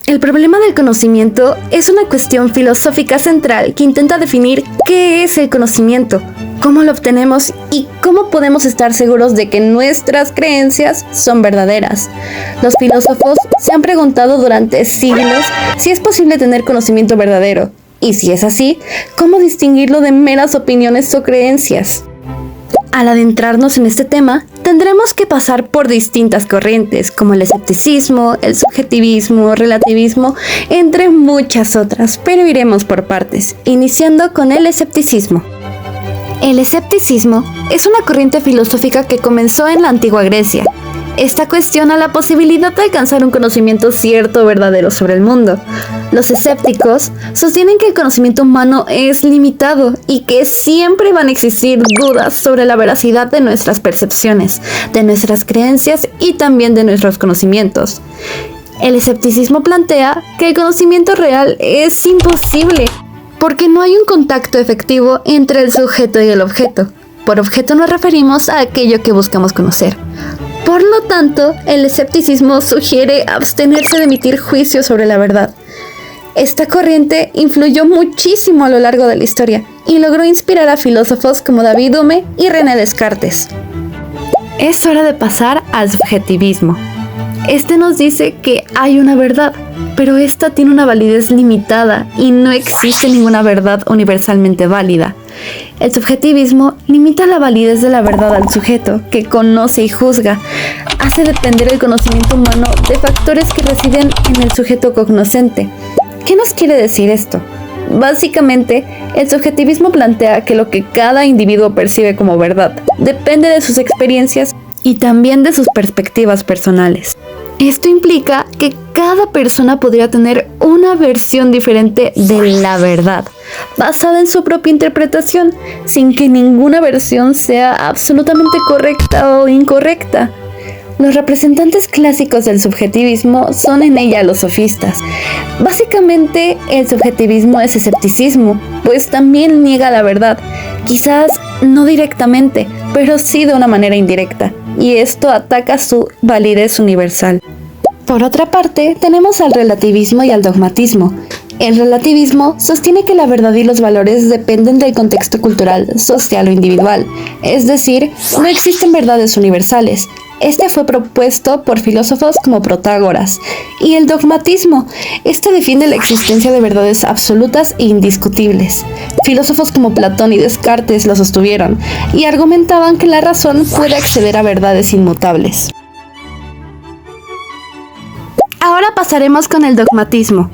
El problema del conocimiento es una cuestión filosófica central que intenta definir qué es el conocimiento, cómo lo obtenemos y cómo podemos estar seguros de que nuestras creencias son verdaderas. Los filósofos se han preguntado durante siglos si es posible tener conocimiento verdadero, y si es así, cómo distinguirlo de meras opiniones o creencias. Al adentrarnos en este tema, tendremos que pasar por distintas corrientes, como el escepticismo, el subjetivismo, relativismo, entre muchas otras, pero iremos por partes, iniciando con el escepticismo. El escepticismo es una corriente filosófica que comenzó en la antigua Grecia. Esta cuestiona la posibilidad de alcanzar un conocimiento cierto o verdadero sobre el mundo. Los escépticos sostienen que el conocimiento humano es limitado y que siempre van a existir dudas sobre la veracidad de nuestras percepciones, de nuestras creencias y también de nuestros conocimientos. El escepticismo plantea que el conocimiento real es imposible, porque no hay un contacto efectivo entre el sujeto y el objeto. Por objeto nos referimos a aquello que buscamos conocer. Por lo tanto, el escepticismo sugiere abstenerse de emitir juicios sobre la verdad. Esta corriente influyó muchísimo a lo largo de la historia y logró inspirar a filósofos como David Hume y René Descartes. Es hora de pasar al subjetivismo. Este nos dice que hay una verdad, pero esta tiene una validez limitada y no existe ninguna verdad universalmente válida. El subjetivismo limita la validez de la verdad al sujeto, que conoce y juzga. Hace depender el conocimiento humano de factores que residen en el sujeto cognoscente. ¿Qué nos quiere decir esto? Básicamente, el subjetivismo plantea que lo que cada individuo percibe como verdad depende de sus experiencias y también de sus perspectivas personales. Esto implica que cada persona podría tener una versión diferente de la verdad, basada en su propia interpretación, sin que ninguna versión sea absolutamente correcta o incorrecta. Los representantes clásicos del subjetivismo son en ella los sofistas. Básicamente, el subjetivismo es escepticismo, pues también niega la verdad, quizás no directamente, pero sí de una manera indirecta, y esto ataca su validez universal. Por otra parte, tenemos al relativismo y al dogmatismo. El relativismo sostiene que la verdad y los valores dependen del contexto cultural, social o individual, es decir, no existen verdades universales. Este fue propuesto por filósofos como Protágoras. Y el dogmatismo, defiende la existencia de verdades absolutas e indiscutibles. Filósofos como Platón y Descartes lo sostuvieron y argumentaban que la razón puede acceder a verdades inmutables. Ahora pasaremos con el dogmatismo.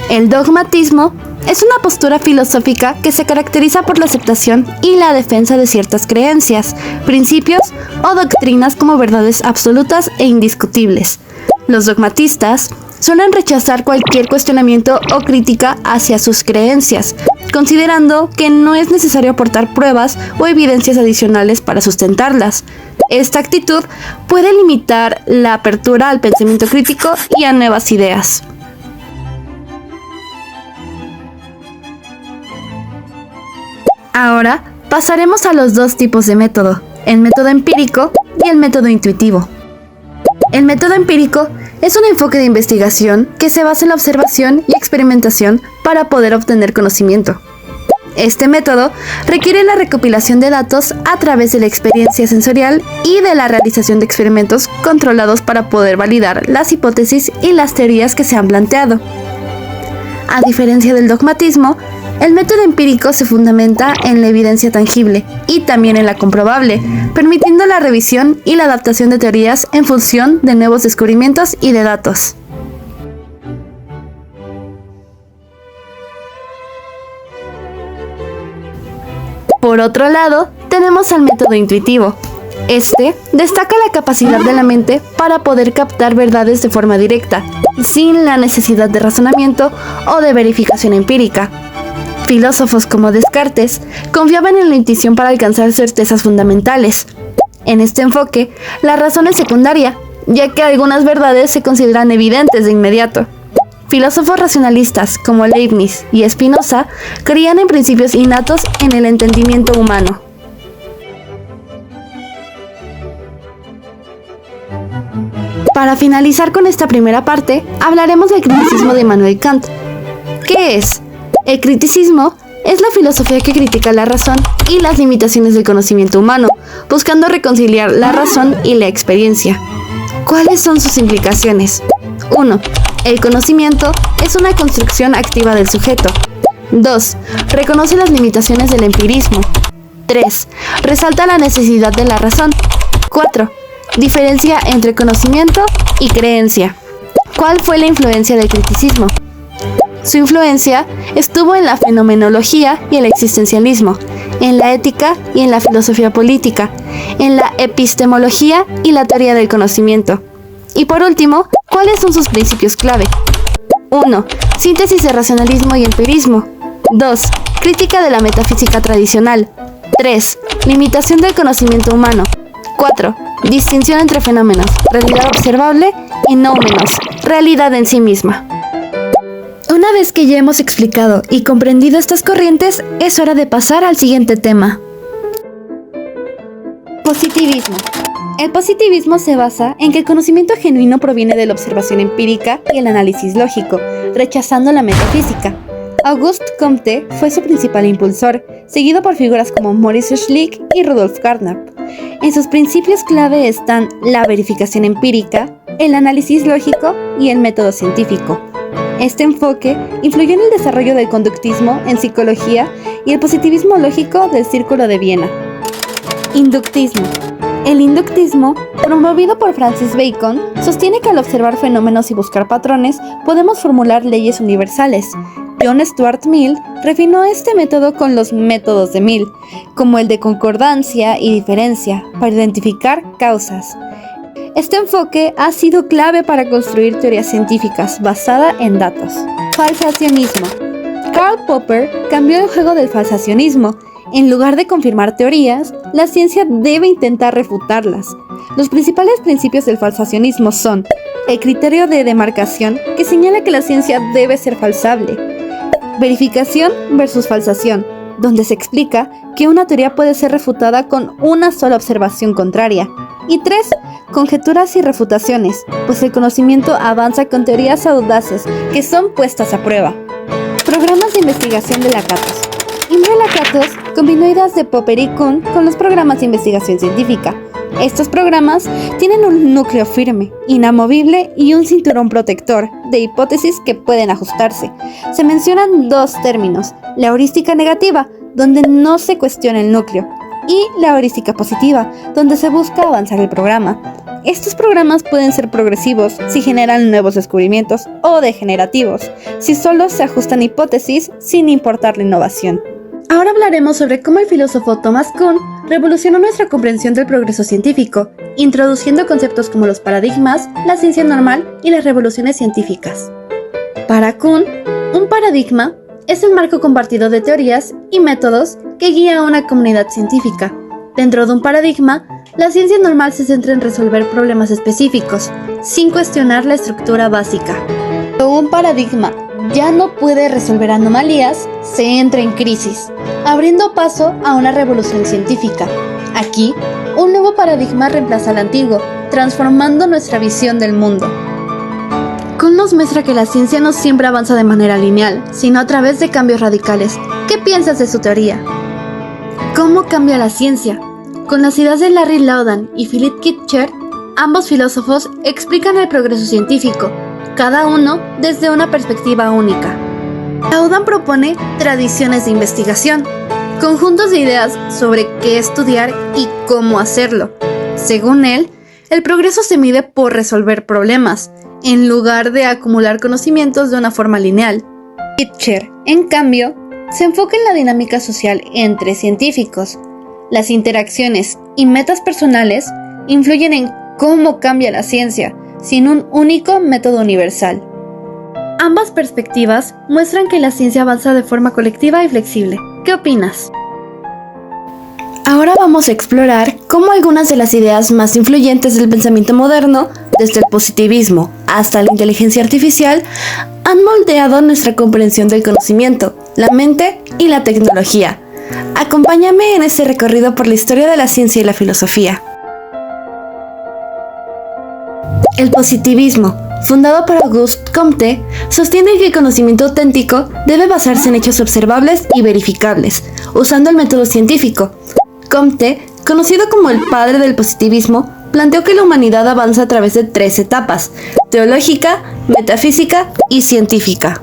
El dogmatismo es una postura filosófica que se caracteriza por la aceptación y la defensa de ciertas creencias, principios o doctrinas como verdades absolutas e indiscutibles. Los dogmatistas suelen rechazar cualquier cuestionamiento o crítica hacia sus creencias, considerando que no es necesario aportar pruebas o evidencias adicionales para sustentarlas. Esta actitud puede limitar la apertura al pensamiento crítico y a nuevas ideas. Ahora pasaremos a los dos tipos de método, el método empírico y el método intuitivo. El método empírico es un enfoque de investigación que se basa en la observación y experimentación para poder obtener conocimiento. Este método requiere la recopilación de datos a través de la experiencia sensorial y de la realización de experimentos controlados para poder validar las hipótesis y las teorías que se han planteado. A diferencia del dogmatismo, el método empírico se fundamenta en la evidencia tangible y también en la comprobable, permitiendo la revisión y la adaptación de teorías en función de nuevos descubrimientos y de datos. Por otro lado, tenemos al método intuitivo. Este destaca la capacidad de la mente para poder captar verdades de forma directa, sin la necesidad de razonamiento o de verificación empírica. Filósofos como Descartes confiaban en la intuición para alcanzar certezas fundamentales. En este enfoque, la razón es secundaria, ya que algunas verdades se consideran evidentes de inmediato. Filósofos racionalistas como Leibniz y Spinoza creían en principios innatos en el entendimiento humano. Para finalizar con esta primera parte, hablaremos del criticismo de Immanuel Kant. ¿Qué es? El criticismo es la filosofía que critica la razón y las limitaciones del conocimiento humano, buscando reconciliar la razón y la experiencia. ¿Cuáles son sus implicaciones? 1. El conocimiento es una construcción activa del sujeto. 2. Reconoce las limitaciones del empirismo. 3. Resalta la necesidad de la razón. 4. Diferencia entre conocimiento y creencia. ¿Cuál fue la influencia del criticismo? Su influencia estuvo en la fenomenología y el existencialismo, en la ética y en la filosofía política, en la epistemología y la teoría del conocimiento. Y por último, ¿cuáles son sus principios clave? 1. Síntesis de racionalismo y empirismo. 2. Crítica de la metafísica tradicional. 3. Limitación del conocimiento humano. 4. Distinción entre fenómenos, realidad observable y noumenos, realidad en sí misma. Una vez que ya hemos explicado y comprendido estas corrientes, es hora de pasar al siguiente tema. Positivismo. El positivismo se basa en que el conocimiento genuino proviene de la observación empírica y el análisis lógico, rechazando la metafísica. Auguste Comte fue su principal impulsor, seguido por figuras como Maurice Schlick y Rudolf Carnap. En sus principios clave están la verificación empírica, el análisis lógico y el método científico. Este enfoque influyó en el desarrollo del conductismo en psicología y el positivismo lógico del Círculo de Viena. Inductismo. El inductismo, promovido por Francis Bacon, sostiene que al observar fenómenos y buscar patrones, podemos formular leyes universales. John Stuart Mill refinó este método con los métodos de Mill, como el de concordancia y diferencia, para identificar causas. Este enfoque ha sido clave para construir teorías científicas basada en datos. Falsacionismo. Karl Popper cambió el juego del falsacionismo. En lugar de confirmar teorías, la ciencia debe intentar refutarlas. Los principales principios del falsacionismo son el criterio de demarcación, que señala que la ciencia debe ser falsable; verificación versus falsación, donde se explica que una teoría puede ser refutada con una sola observación contraria; y 3. Conjeturas y refutaciones, pues el conocimiento avanza con teorías audaces que son puestas a prueba. Programas de investigación de Lakatos. Imre Lakatos combinó ideas de Popper y Kuhn con los programas de investigación científica. Estos programas tienen un núcleo firme, inamovible y un cinturón protector de hipótesis que pueden ajustarse. Se mencionan dos términos: la heurística negativa, donde no se cuestiona el núcleo, y la heurística positiva, donde se busca avanzar el programa. Estos programas pueden ser progresivos si generan nuevos descubrimientos, o degenerativos si solo se ajustan hipótesis sin importar la innovación. Ahora hablaremos sobre cómo el filósofo Thomas Kuhn revolucionó nuestra comprensión del progreso científico, introduciendo conceptos como los paradigmas, la ciencia normal y las revoluciones científicas. Para Kuhn, un paradigma es el marco compartido de teorías y métodos que guía a una comunidad científica. Dentro de un paradigma, la ciencia normal se centra en resolver problemas específicos, sin cuestionar la estructura básica. Cuando un paradigma ya no puede resolver anomalías, se entra en crisis, abriendo paso a una revolución científica. Aquí, un nuevo paradigma reemplaza al antiguo, transformando nuestra visión del mundo. Kuhn nos muestra que la ciencia no siempre avanza de manera lineal, sino a través de cambios radicales. ¿Qué piensas de su teoría? ¿Cómo cambia la ciencia? Con las ideas de Larry Laudan y Philip Kitcher, ambos filósofos explican el progreso científico, cada uno desde una perspectiva única. Laudan propone tradiciones de investigación, conjuntos de ideas sobre qué estudiar y cómo hacerlo. Según él, el progreso se mide por resolver problemas, en lugar de acumular conocimientos de una forma lineal. Kitcher, en cambio, se enfoca en la dinámica social entre científicos. Las interacciones y metas personales influyen en cómo cambia la ciencia, sin un único método universal. Ambas perspectivas muestran que la ciencia avanza de forma colectiva y flexible. ¿Qué opinas? Ahora vamos a explorar cómo algunas de las ideas más influyentes del pensamiento moderno, desde el positivismo hasta la inteligencia artificial, han moldeado nuestra comprensión del conocimiento, la mente y la tecnología. Acompáñame en este recorrido por la historia de la ciencia y la filosofía. El positivismo, fundado por Auguste Comte, sostiene que el conocimiento auténtico debe basarse en hechos observables y verificables, usando el método científico. Comte, conocido como el padre del positivismo, planteó que la humanidad avanza a través de 3 etapas: teológica, metafísica y científica.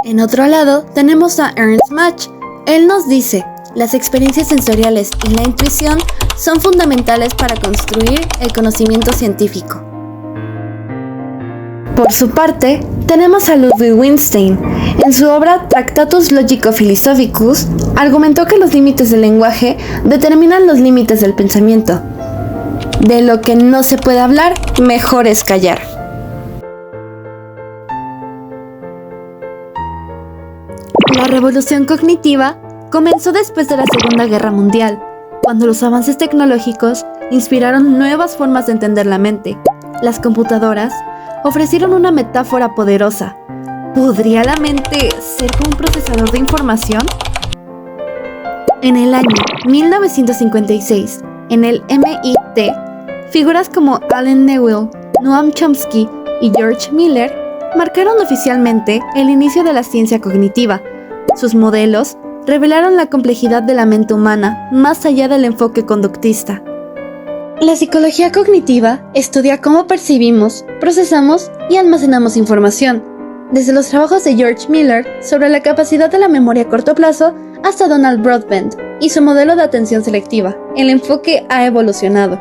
En otro lado, tenemos a Ernst Mach. Él nos dice: las experiencias sensoriales y la intuición son fundamentales para construir el conocimiento científico. Por su parte, tenemos a Ludwig Wittgenstein. En su obra Tractatus Logico-Philosophicus, argumentó que los límites del lenguaje determinan los límites del pensamiento. De lo que no se puede hablar, mejor es callar. La revolución cognitiva comenzó después de la Segunda Guerra Mundial, cuando los avances tecnológicos inspiraron nuevas formas de entender la mente. Las computadoras ofrecieron una metáfora poderosa. ¿Podría la mente ser como un procesador de información? En el año 1956, en el MIT, figuras como Allen Newell, Noam Chomsky y George Miller marcaron oficialmente el inicio de la ciencia cognitiva. Sus modelos revelaron la complejidad de la mente humana más allá del enfoque conductista. La psicología cognitiva estudia cómo percibimos, procesamos y almacenamos información, desde los trabajos de George Miller sobre la capacidad de la memoria a corto plazo hasta Donald Broadbent y su modelo de atención selectiva. El enfoque ha evolucionado.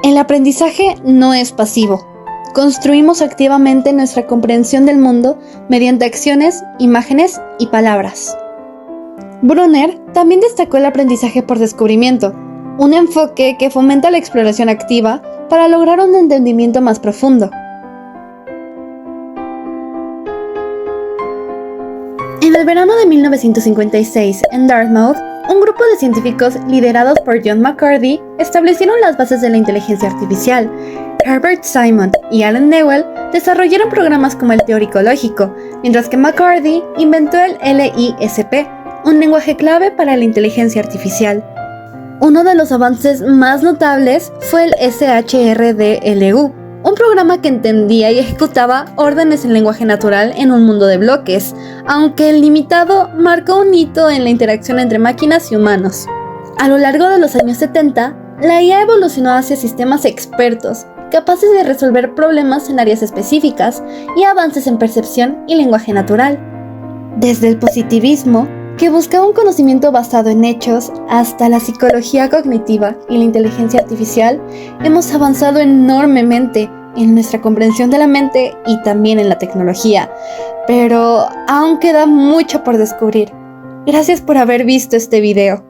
El aprendizaje no es pasivo. Construimos activamente nuestra comprensión del mundo mediante acciones, imágenes y palabras. Brunner también destacó el aprendizaje por descubrimiento, un enfoque que fomenta la exploración activa para lograr un entendimiento más profundo. En el verano de 1956, en Dartmouth, un grupo de científicos liderados por John McCarthy establecieron las bases de la inteligencia artificial. Herbert Simon y Allen Newell desarrollaron programas como el teórico lógico, mientras que McCarthy inventó el LISP, un lenguaje clave para la inteligencia artificial. Uno de los avances más notables fue el SHRDLU, un programa que entendía y ejecutaba órdenes en lenguaje natural en un mundo de bloques, aunque el limitado marcó un hito en la interacción entre máquinas y humanos. A lo largo de los años 70, la IA evolucionó hacia sistemas expertos, capaces de resolver problemas en áreas específicas y avances en percepción y lenguaje natural. Desde el positivismo, que buscaba un conocimiento basado en hechos, hasta la psicología cognitiva y la inteligencia artificial, hemos avanzado enormemente en nuestra comprensión de la mente y también en la tecnología. Pero aún queda mucho por descubrir. Gracias por haber visto este video.